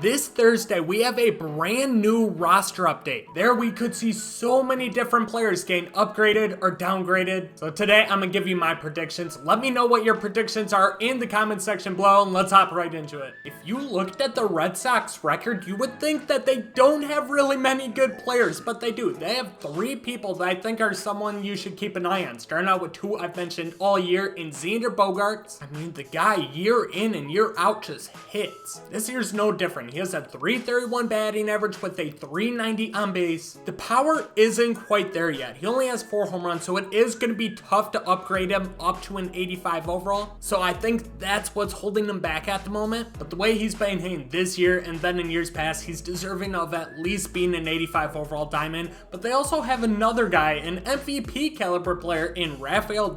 this Thursday, we have a brand new roster update. There we could see so many different players getting upgraded or downgraded. So today, I'm gonna give you my predictions. Let me know what your predictions are in the comment section below, and let's hop right into it. If you looked at the Red Sox record, you would think that they don't have really many good players, but they do. They have 3 people that I think are someone you should keep an eye on. Starting out with 2 I've mentioned all year in Xander Bogaerts. I mean, the guy year in and year out just hits. This year's no different. He has a .331 batting average with a .390 on base. The power isn't quite there yet. He only has 4 home runs, so it is going to be tough to upgrade him up to an 85 overall. So I think that's what's holding him back at the moment. But the way he's been hitting this year and then in years past, he's deserving of at least being an 85 overall diamond. But they also have another guy, an MVP caliber player in RAFAEL.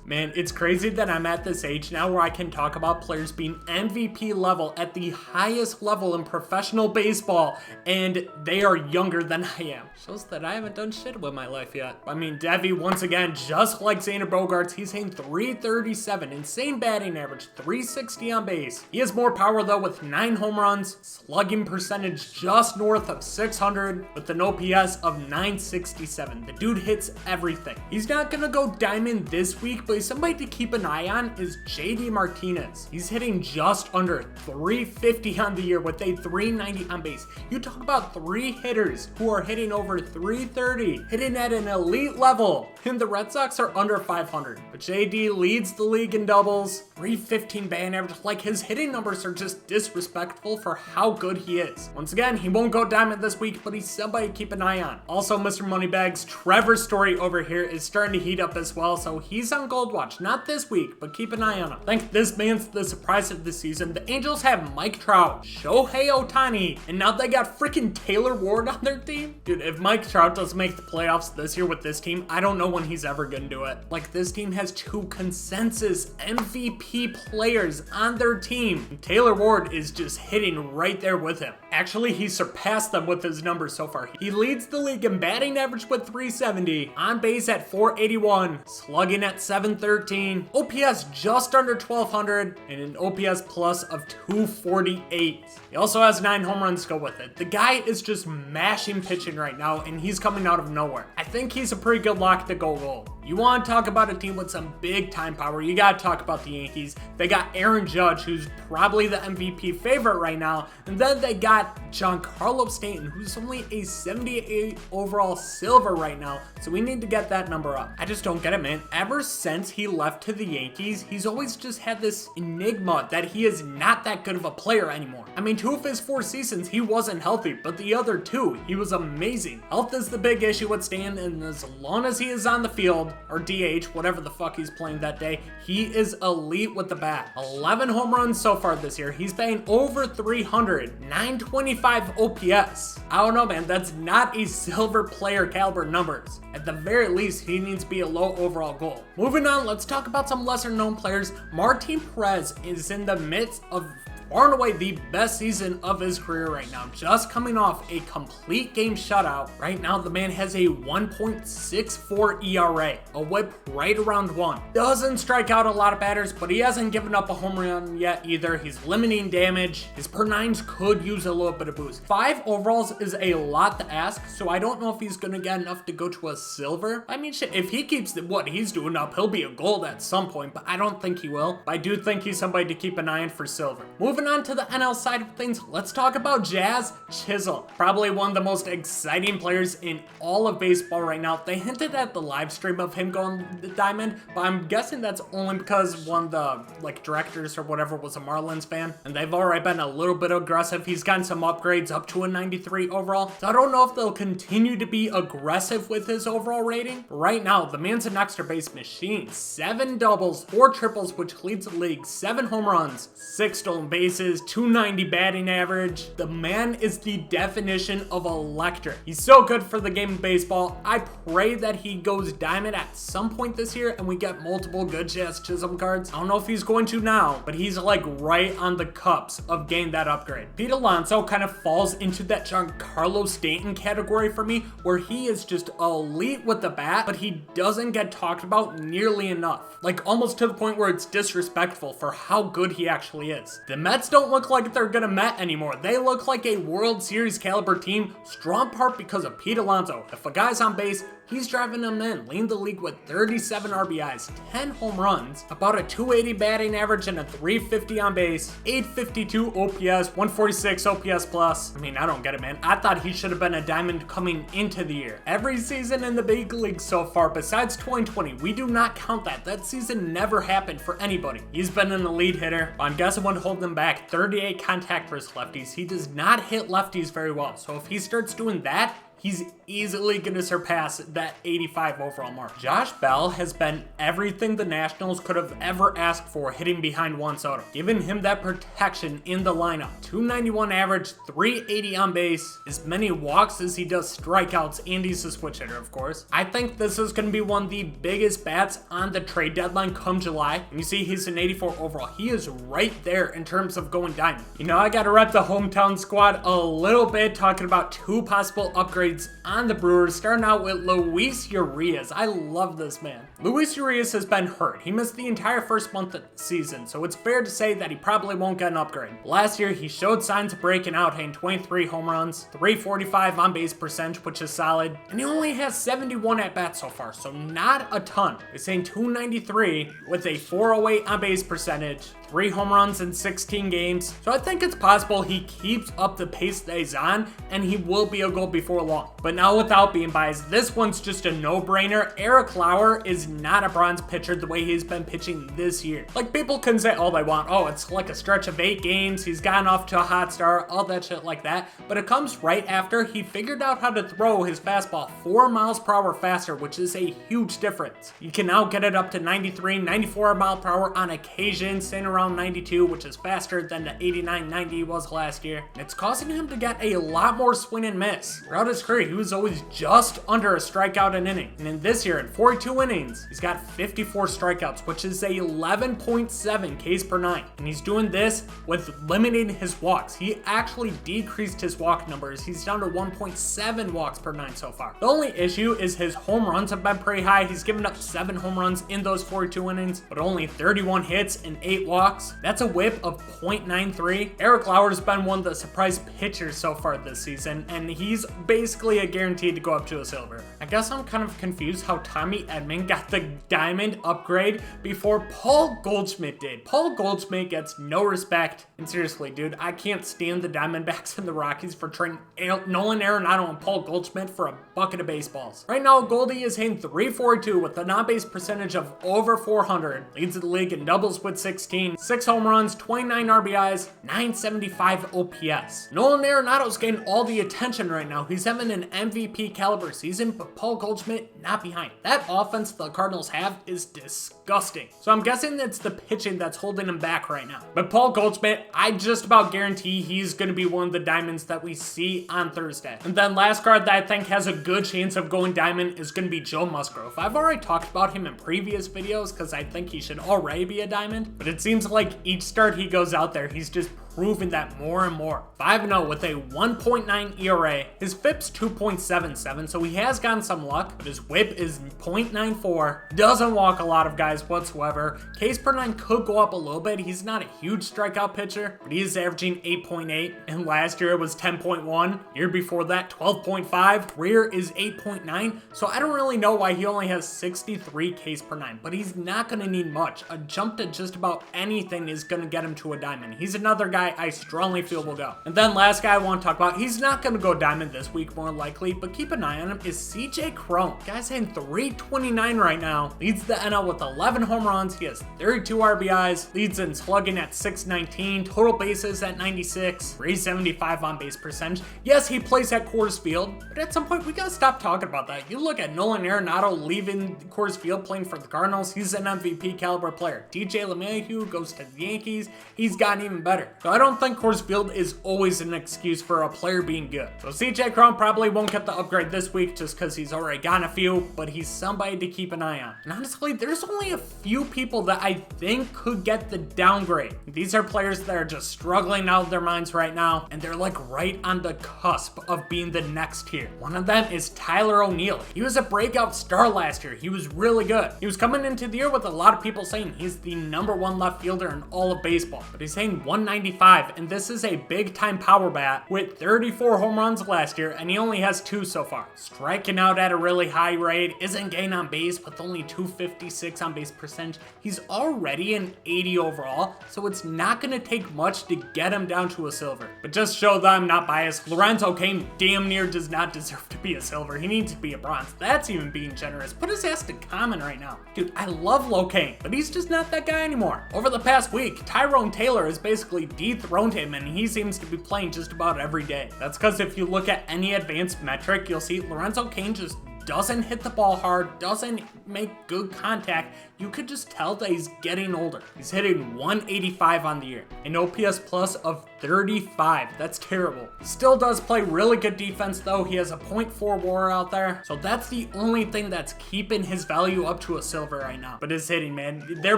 Man, it's crazy that I'm at this age now where I can talk about players being MVP level at the highest level in professional baseball, and they are younger than I am. Shows that I haven't done shit with my life yet. I mean, Devi, once again, just like Xander Bogaerts, he's hitting .337, insane batting average, .360 on base. He has more power though with 9 home runs, slugging percentage just north of 600 with an OPS of 967. The dude hits everything. He's not gonna go diamond this week, but somebody to keep an eye on is JD Martinez. He's hitting just under .350 on the year with a .390 on base. You talk about 3 hitters who are hitting over .330, hitting at an elite level, and the Red Sox are under 500. But JD leads the league in doubles, .315 batting average. Like, his hitting numbers are just disrespectful for how good he is. Once again, he won't go diamond this week, but he's somebody to keep an eye on. Also, Mr. Moneybags, Trevor's story over here is starting to heat up as well, so he's on Gold Watch. Not this week, but keep an eye on him. I think this man's the surprise of the season. The Angels have Mike Trout, Shohei Ohtani, and now they got freaking Taylor Ward on their team. Dude, if Mike Trout doesn't make the playoffs this year with this team, I don't know when he's ever gonna do it. Like, this team has 2 consensus MVP players on their team. And Taylor Ward is just hitting right there with him. Actually, he surpassed them with his numbers so far. He leads the league in batting average with .370, on base at .481, slugging at .713, OPS just under 1200, and an OPS plus of .248. He also has 9 home runs to go with it. The guy is just mashing pitching right now, and he's coming out of nowhere. I think he's a pretty good lock to go gold. You want to talk about a team with some big time power, you got to talk about the Yankees. They got Aaron Judge, who's probably the MVP favorite right now, and then they got Giancarlo Stanton, who's only a 78 overall silver right now, so we need to get that number up. I just don't get it, man. Ever since he left to the Yankees, he's always just had this enigma that he is not that good of a player anymore. I mean, 2 of his 4 seasons, he wasn't healthy, but the other 2, he was amazing. Health is the big issue with Stan, and as long as he is on the field, or DH, whatever the fuck he's playing that day, he is elite with the bat. 11 home runs so far this year. He's batting over 300, 925 OPS. I don't know, man. That's not a silver player caliber numbers. At the very least, he needs to be a low overall goal. Moving on, let's talk about some lesser known players. Martin Perez is in the midst of far and away the best season of his career right now, just coming off a complete game shutout. Right now, the man has a 1.64 ERA, a whip right around 1. Doesn't strike out a lot of batters, but he hasn't given up a home run yet either. He's limiting damage. His per-9s could use a little bit of boost. 5 overalls is a lot to ask, so I don't know if he's gonna get enough to go to a silver. I mean, shit, if he keeps what he's doing up, he'll be a gold at some point, but I don't think he will. But I do think he's somebody to keep an eye on for silver. Moving on to the NL side of things, let's talk about Jazz Chisholm. Probably one of the most exciting players in all of baseball right now. They hinted at the live stream of him going to Diamond, but I'm guessing that's only because one of the directors or whatever was a Marlins fan, and they've already been a little bit aggressive. He's gotten some upgrades up to a 93 overall, so I don't know if they'll continue to be aggressive with his overall rating. But right now, the man's an extra base machine. 7 doubles, 4 triples, which leads the league, 7 home runs, 6 stolen bases, .290 batting average. The man is the definition of electric. He's so good for the game of baseball. I pray that he goes diamond at some point this year and we get multiple good Jazz Chisholm cards. I don't know if he's going to now, but he's like right on the cups of getting that upgrade. Pete Alonso kind of falls into that Giancarlo Stanton category for me, where he is just elite with the bat, but he doesn't get talked about nearly enough. Like almost to the point where it's disrespectful for how good he actually is. The Mets Mets don't look like they're gonna Met anymore. They look like a World Series caliber team, strong part because of Pete Alonso. If a guy's on base, he's driving them in, leading the league with 37 RBIs, 10 home runs, about a 280 batting average and a 350 on base, 852 OPS, 146 OPS plus. I mean, I don't get it, man. I thought he should have been a diamond coming into the year. Every season in the big league so far, besides 2020, we do not count that. That season never happened for anybody. He's been an elite hitter, but I'm guessing what holding him back, 38 contact versus lefties. He does not hit lefties very well. So if he starts doing that, he's easily going to surpass that 85 overall mark. Josh Bell has been everything the Nationals could have ever asked for hitting behind Juan Soto, giving him that protection in the lineup. 291 average, 380 on base, as many walks as he does strikeouts, and he's a switch hitter, of course. I think this is going to be one of the biggest bats on the trade deadline come July. And you see he's an 84 overall. He is right there in terms of going diamond. You know, I got to rep the hometown squad a little bit, talking about two possible upgrades on the Brewers, starting out with Luis Urias. I love this man. Luis Urias has been hurt. He missed the entire first month of the season, so it's fair to say that he probably won't get an upgrade. Last year, he showed signs of breaking out, hitting 23 home runs, 345 on base percentage, which is solid, and he only has 71 at bats so far, so not a ton. He's hitting 293 with a 408 on base percentage, 3 home runs in 16 games. So I think it's possible he keeps up the pace that he's on, and he will be a goal before long. But now, without being biased, this one's just a no-brainer. Eric Lauer is not a bronze pitcher the way he's been pitching this year. Like, people can say all they want, oh, it's like a stretch of 8 games, he's gotten off to a hot start, all that shit like that. But it comes right after he figured out how to throw his fastball 4 miles per hour faster, which is a huge difference. You can now get it up to 93, 94 mile per hour on occasion, staying around 92, which is faster than the 89, 90 was last year. And it's causing him to get a lot more swing and miss. Throughout his career, he was always just under a strikeout an inning. And in this year, in 42 innings, he's got 54 strikeouts, which is a 11.7 Ks per 9. And he's doing this with limiting his walks. He actually decreased his walk numbers. He's down to 1.7 walks per 9 so far. The only issue is his home runs have been pretty high. He's given up 7 home runs in those 42 innings, but only 31 hits and 8 walks. That's a whip of .93. Eric Lauer has been one of the surprise pitchers so far this season, and he's basically a guaranteed to go up to a silver. I guess I'm kind of confused how Tommy Edman got the diamond upgrade before Paul Goldschmidt did. Paul Goldschmidt gets no respect, and seriously, dude, I can't stand the Diamondbacks and the Rockies for trading Nolan Arenado and Paul Goldschmidt for a bucket of baseballs. Right now, Goldie is hitting .342 with a non-base percentage of over 400, leads the league in doubles with 16, 6 home runs, 29 RBIs, 975 OPS. Nolan Arenado's getting all the attention right now. He's having an MVP caliber season, but Paul Goldschmidt not behind. That offense the Cardinals have is disgusting. So I'm guessing it's the pitching that's holding him back right now. But Paul Goldschmidt, I just about guarantee he's going to be one of the diamonds that we see on Thursday. And then last card that I think has a good chance of going diamond is going to be Joe Musgrove. I've already talked about him in previous videos because I think he should already be a diamond, but it seems like each start he goes out there, he's just proving that more and more. 5-0 with a 1.9 ERA. His FIP's 2.77, so he has gotten some luck, but his whip is .94. Doesn't walk a lot of guys whatsoever. Ks per 9 could go up a little bit. He's not a huge strikeout pitcher, but he is averaging 8.8, and last year it was 10.1. Year before that, 12.5. Career is 8.9, so I don't really know why he only has 63 Ks per 9, but he's not going to need much. A jump to just about anything is going to get him to a diamond. He's another guy I strongly feel will go. And then last guy I want to talk about, he's not going to go diamond this week more likely, but keep an eye on him, is CJ Cron. Guy's hitting .329 right now, leads the NL with 11 home runs, he has 32 RBIs, leads in slugging at .619, total bases at 96, 375 on base percentage. Yes, he plays at Coors Field, but at some point we gotta stop talking about that. You look at Nolan Arenado leaving Coors Field playing for the Cardinals, he's an MVP caliber player. DJ LeMahieu goes to the Yankees, he's gotten even better. So I don't think Coors Field is always an excuse for a player being good. So CJ Cron probably won't get the upgrade this week just because he's already gotten a few, but he's somebody to keep an eye on. And honestly, there's only a few people that I think could get the downgrade. These are players that are just struggling out of their minds right now, and they're like right on the cusp of being the next tier. One of them is Tyler O'Neill. He was a breakout star last year. He was really good. He was coming into the year with a lot of people saying he's the #1 left fielder in all of baseball, but he's hitting 195 25, and this is a big-time power bat with 34 home runs last year, and he only has 2 so far. Striking out at a really high rate, isn't getting on base with only 256 on base percentage. He's already an 80 overall, so it's not going to take much to get him down to a silver. But just show that I'm not biased, Lorenzo Cain damn near does not deserve to be a silver. He needs to be a bronze. That's even being generous. Put his ass to common right now. Dude, I love Cain, but he's just not that guy anymore. Over the past week, Tyrone Taylor has basically dethroned him, and he seems to be playing just about every day. That's because if you look at any advanced metric, you'll see Lorenzo Cain just doesn't hit the ball hard, doesn't make good contact. You could just tell that he's getting older. He's hitting 185 on the year, an OPS plus of 35. That's terrible. He still does play really good defense though. He has a .4 WAR out there, so that's the only thing that's keeping his value up to a silver right now. But his hitting, man, they're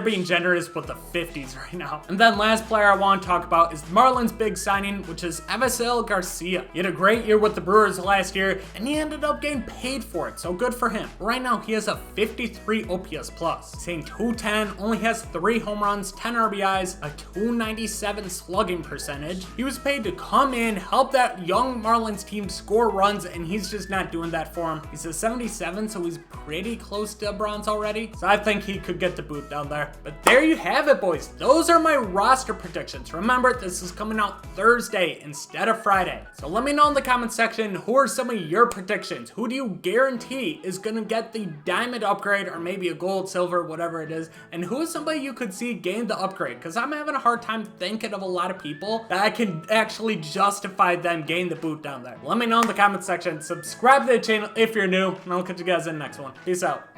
being generous with the 50s right now. And then last player I want to talk about is Marlins' big signing, which is RAFAEL Garcia. He had a great year with the Brewers last year, and he ended up getting paid for it, so good for him. Right now, he has a 53 OPS plus. He's hitting 210, only has 3 home runs, 10 RBIs, a 297 slugging percentage. He was paid to come in, help that young Marlins team score runs, and he's just not doing that for him. He's a 77, so he's pretty close to bronze already. So I think he could get the boot down there. But there you have it, boys. Those are my roster predictions. Remember, this is coming out Thursday instead of Friday. So let me know in the comment section, who are some of your predictions? Who do you guarantee is gonna get the diamond upgrade, or maybe a gold, silver, whatever it is? And who is somebody you could see gain the upgrade? Because I'm having a hard time thinking of a lot of people that I can actually justify them getting the boot down there. Let me know in the comment section. Subscribe to the channel if you're new, and I'll catch you guys in the next one. Peace out.